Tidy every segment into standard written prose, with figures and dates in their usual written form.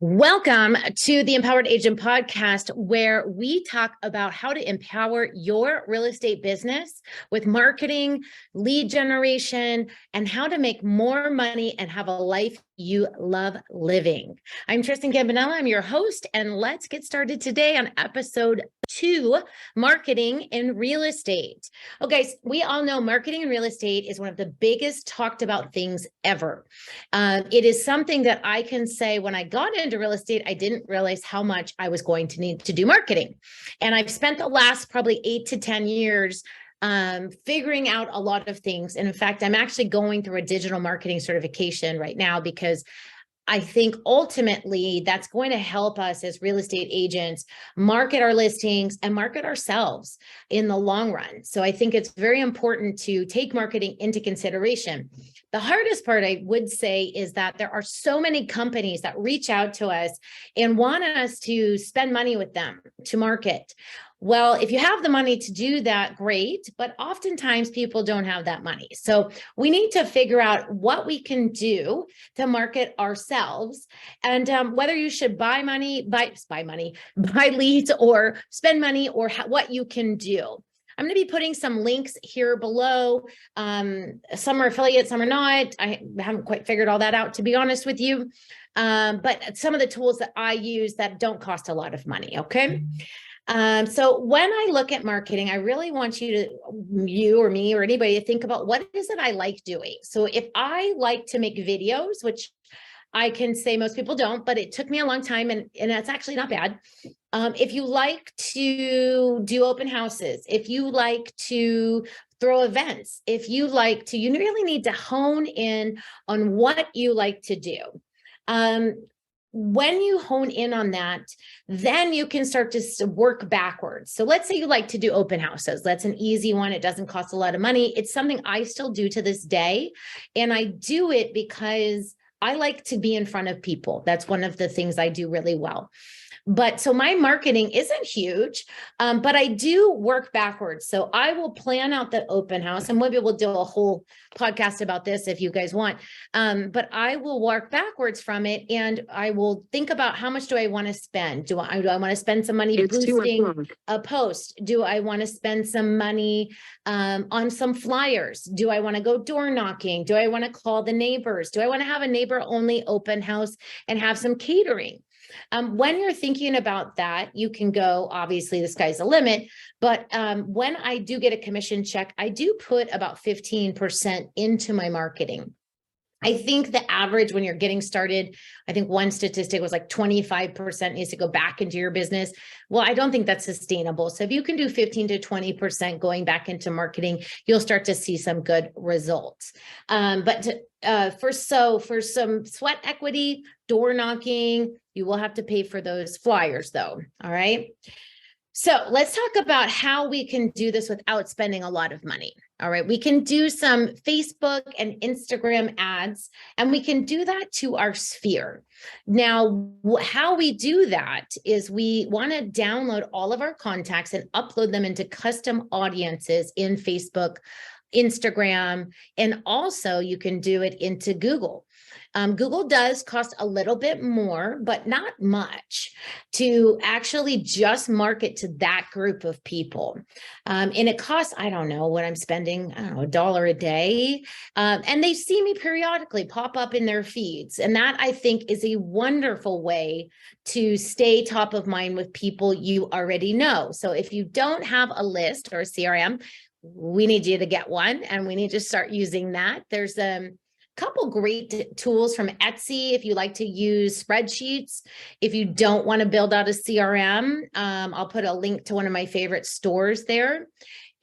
Welcome to the Empowered Agent Podcast, where we talk about how to empower your real estate business with marketing, lead generation, and how to make more money and have a life you love living. I'm Tristen Campanella. I'm your host, and let's get started today on episode 2, marketing in real estate. Okay, we all know marketing in real estate is one of the biggest talked about things ever. It is something that I can say when I got into real estate, I didn't realize how much I was going to need to do marketing. And I've spent the last probably 8 to 10 years figuring out a lot of things. And in fact, I'm actually going through a digital marketing certification right now because I think ultimately that's going to help us as real estate agents market our listings and market ourselves in the long run. So I think it's very important to take marketing into consideration. The hardest part, I would say, is that there are so many companies that reach out to us and want us to spend money with them to market. Well, if you have the money to do that, great, but oftentimes people don't have that money. So we need to figure out what we can do to market ourselves, and whether you should buy leads or spend money, or what you can do. I'm going to be putting some links here below. Some are affiliates, some are not. I haven't quite figured all that out, to be honest with you. But some of the tools that I use that don't cost a lot of money, okay? So when I look at marketing, I really want you or me or anybody to think about what is it I like doing. So if I like to make videos, which I can say most people don't, but it took me a long time, and that's actually not bad. If you like to do open houses, if you like to throw events, you really need to hone in on what you like to do. When you hone in on that, then you can start to work backwards. So let's say you like to do open houses. That's an easy one. It doesn't cost a lot of money. It's something I still do to this day. And I do it because I like to be in front of people. That's one of the things I do really well. But so my marketing isn't huge, but I do work backwards. So I will plan out the open house, and maybe we'll do a whole podcast about this if you guys want. But I will work backwards from it, and I will think about how much do I want to spend? Do I want to spend some money boosting a post? Do I want to spend some money on some flyers? Do I want to go door knocking? Do I want to call the neighbors? Do I want to have a neighbor only open house and have some catering? When you're thinking about that, you can go, obviously the sky's the limit, but when I do get a commission check, I do put about 15% into my marketing. I think the average when you're getting started, I think one statistic was like 25% needs to go back into your business. Well, I don't think that's sustainable. So if you can do 15 to 20% going back into marketing, you'll start to see some good results. For some sweat equity, door knocking, you will have to pay for those flyers though. All right. So let's talk about how we can do this without spending a lot of money. All right. We can do some Facebook and Instagram ads, and we can do that to our sphere. Now, how we do that is we want to download all of our contacts and upload them into custom audiences in Facebook, Instagram, and also you can do it into Google. Google does cost a little bit more, but not much, to actually just market to that group of people. And it costs, I don't know what I'm spending, $1 a day. And they see me periodically pop up in their feeds. And that, I think, is a wonderful way to stay top of mind with people you already know. So if you don't have a list or a CRM, we need you to get one, and we need to start using that. There's couple great tools from Etsy if you like to use spreadsheets. If you don't want to build out a CRM, I'll put a link to one of my favorite stores there.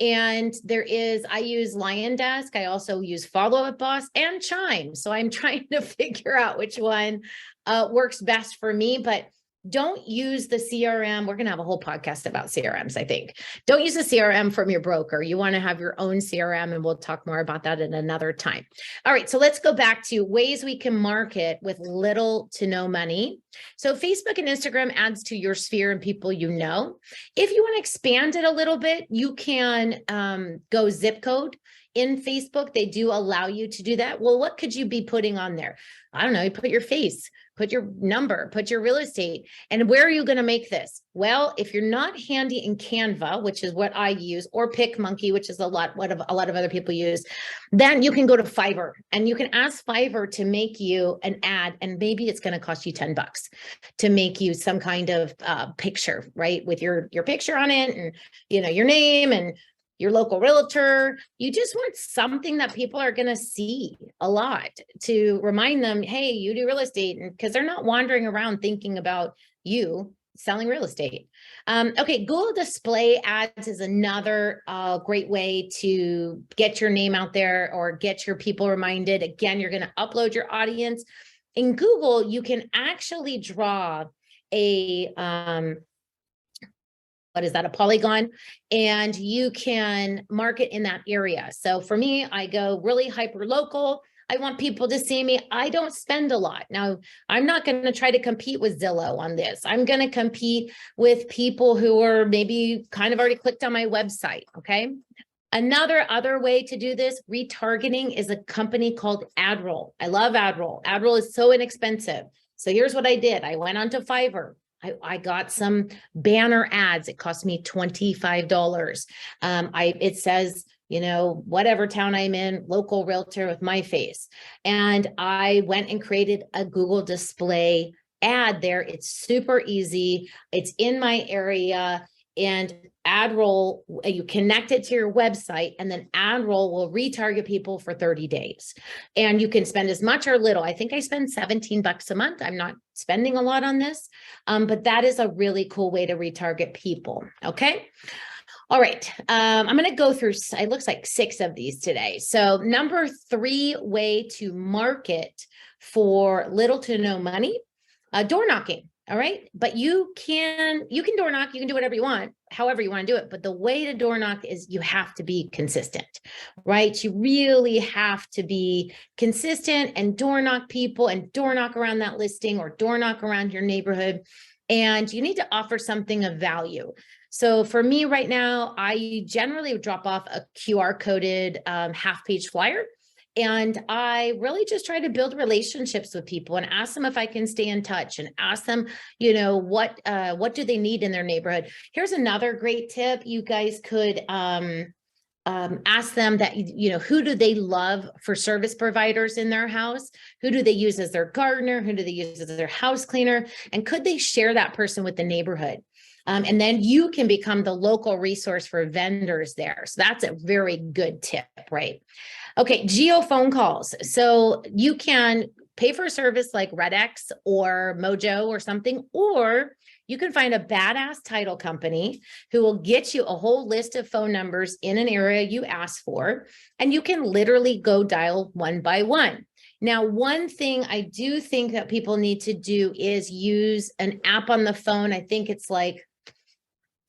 And I use Lion Desk. I also use Follow Up Boss and Chime. So I'm trying to figure out which one works best for me, but don't use the CRM. We're going to have a whole podcast about CRMs, I think. Don't use the CRM from your broker. You want to have your own CRM, and we'll talk more about that at another time. All right, so let's go back to ways we can market with little to no money. So Facebook and Instagram adds to your sphere and people you know. If you want to expand it a little bit, you can go zip code. In Facebook, they do allow you to do that. Well, what could you be putting on there? I don't know. You put your face, put your number, put your real estate. And where are you going to make this? Well, if you're not handy in Canva, which is what I use, or PicMonkey, which is a lot of other people use, then you can go to Fiverr and you can ask Fiverr to make you an ad, and maybe it's going to cost you $10 to make you some kind of picture, right, with your picture on it, and your name and your local realtor. You just want something that people are going to see a lot to remind them, hey, you do real estate, and because they're not wandering around thinking about you selling real estate. Okay, Google display ads is another great way to get your name out there or get your people reminded. Again, you're going to upload your audience. In Google, you can actually draw a a polygon, and you can market in that area. So for me, I go really hyper local. I want people to see me. I don't spend a lot. Now, I'm not going to try to compete with Zillow on this. I'm going to compete with people who are maybe kind of already clicked on my website. Okay. Other way to do this, retargeting, is a company called AdRoll. I love AdRoll. AdRoll is so inexpensive. So here's what I did. I went onto Fiverr. I got some banner ads. It cost me $25. It says, whatever town I'm in, local realtor with my face. And I went and created a Google display ad there. It's super easy. It's in my area. And AdRoll, you connect it to your website, and then AdRoll will retarget people for 30 days. And you can spend as much or little. I think I spend $17 a month. I'm not spending a lot on this, but that is a really cool way to retarget people. Okay. All right. I'm going to go through, it looks like 6 of these today. So number 3 way to market for little to no money, door knocking. All right. But you can door knock, you can do whatever you want, however you want to do it. But the way to door knock is you have to be consistent, right? You really have to be consistent and door knock people and door knock around that listing or door knock around your neighborhood. And you need to offer something of value. So for me right now, I generally drop off a QR coded half-page flyer. And I really just try to build relationships with people and ask them if I can stay in touch, and ask them, what do they need in their neighborhood? Here's another great tip. You guys could ask them that, who do they love for service providers in their house? Who do they use as their gardener? Who do they use as their house cleaner? And could they share that person with the neighborhood? And then you can become the local resource for vendors there. So that's a very good tip, right? Okay, geo phone calls. So you can pay for a service like RedX or Mojo or something, or you can find a badass title company who will get you a whole list of phone numbers in an area you ask for, and you can literally go dial one by one. Now, one thing I do think that people need to do is use an app on the phone. I think it's like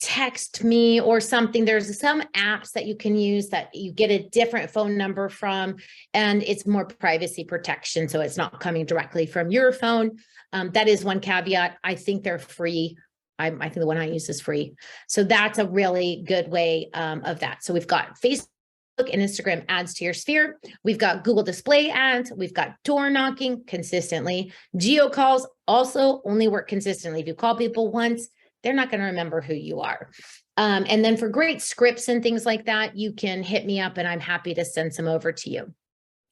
Text Me or something. There's some apps that you can use that you get a different phone number from, and it's more privacy protection. So it's not coming directly from your phone. That is one caveat. I think they're free. I think the one I use is free. So that's a really good way of that. So we've got Facebook and Instagram ads to your sphere. We've got Google display ads. We've got door knocking consistently. Geo calls also only work consistently. If you call people once, they're not going to remember who you are. And then for great scripts and things like that, you can hit me up and I'm happy to send some over to you.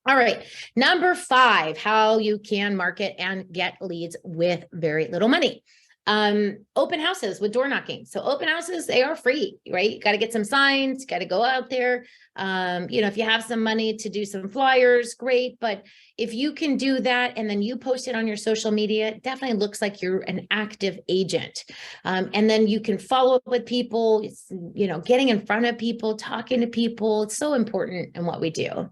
All right. Number 5, how you can market and get leads with very little money. Open houses with door knocking. So open houses, they are free, right? You got to get some signs, got to go out there. If you have some money to do some flyers, great. But if you can do that and then you post it on your social media, it definitely looks like you're an active agent. And then you can follow up with people, getting in front of people, talking to people. It's so important in what we do.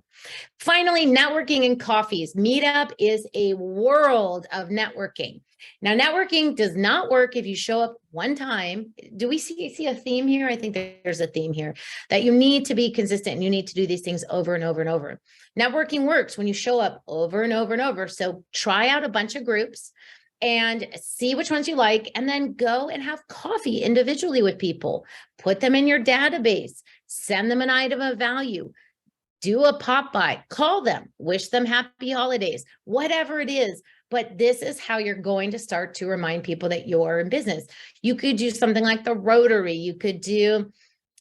Finally, networking and coffees. Meetup is a world of networking. Now, networking does not work if you show up one time. Do we see a theme here? I think there's a theme here that you need to be consistent and you need to do these things over and over and over. Networking works when you show up over and over and over. So try out a bunch of groups and see which ones you like, and then go and have coffee individually with people. Put them in your database, send them an item of value. do a pop by, call them, wish them happy holidays, whatever it is. But this is how you're going to start to remind people that you're in business. You could do something like the Rotary. You could do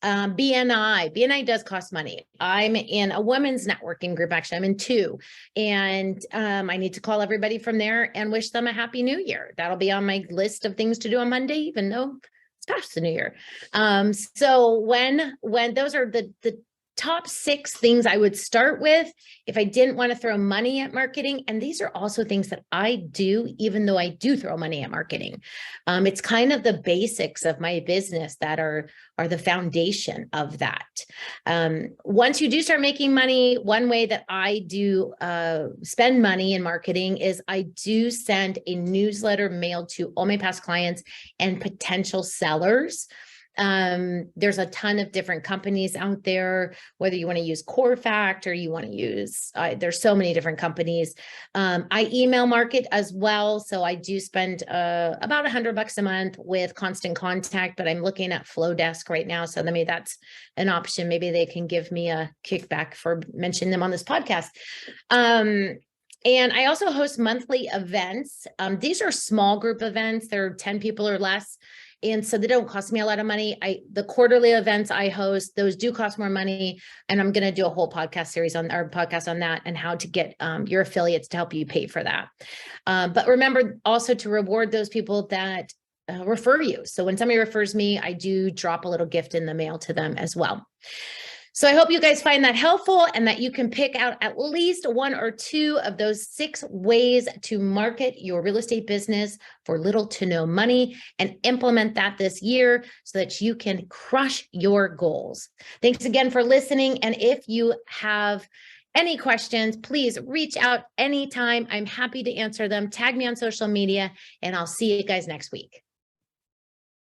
BNI. BNI does cost money. I'm in a women's networking group. Actually, I'm in two. And I need to call everybody from there and wish them a happy new year. That'll be on my list of things to do on Monday, even though it's past the new year. So when those are the top 6 things I would start with if I didn't want to throw money at marketing. And these are also things that I do, even though I do throw money at marketing. It's kind of the basics of my business that are the foundation of that. Once you do start making money, one way that I do spend money in marketing is I do send a newsletter mailed to all my past clients and potential sellers. There's a ton of different companies out there, whether you want to use CoreFact or you want to use, there's so many different companies. I email market as well. So I do spend about $100 a month with Constant Contact, but I'm looking at Flowdesk right now. So maybe that's an option. Maybe they can give me a kickback for mentioning them on this podcast. And I also host monthly events. These are small group events. They're 10 people or less. And so they don't cost me a lot of money. The quarterly events I host, those do cost more money. And I'm going to do a whole podcast series on our podcast on that and how to get your affiliates to help you pay for that. But remember also to reward those people that refer you. So when somebody refers me, I do drop a little gift in the mail to them as well. So I hope you guys find that helpful and that you can pick out at least 1 or 2 of those 6 ways to market your real estate business for little to no money and implement that this year so that you can crush your goals. Thanks again for listening. And if you have any questions, please reach out anytime. I'm happy to answer them. Tag me on social media and I'll see you guys next week.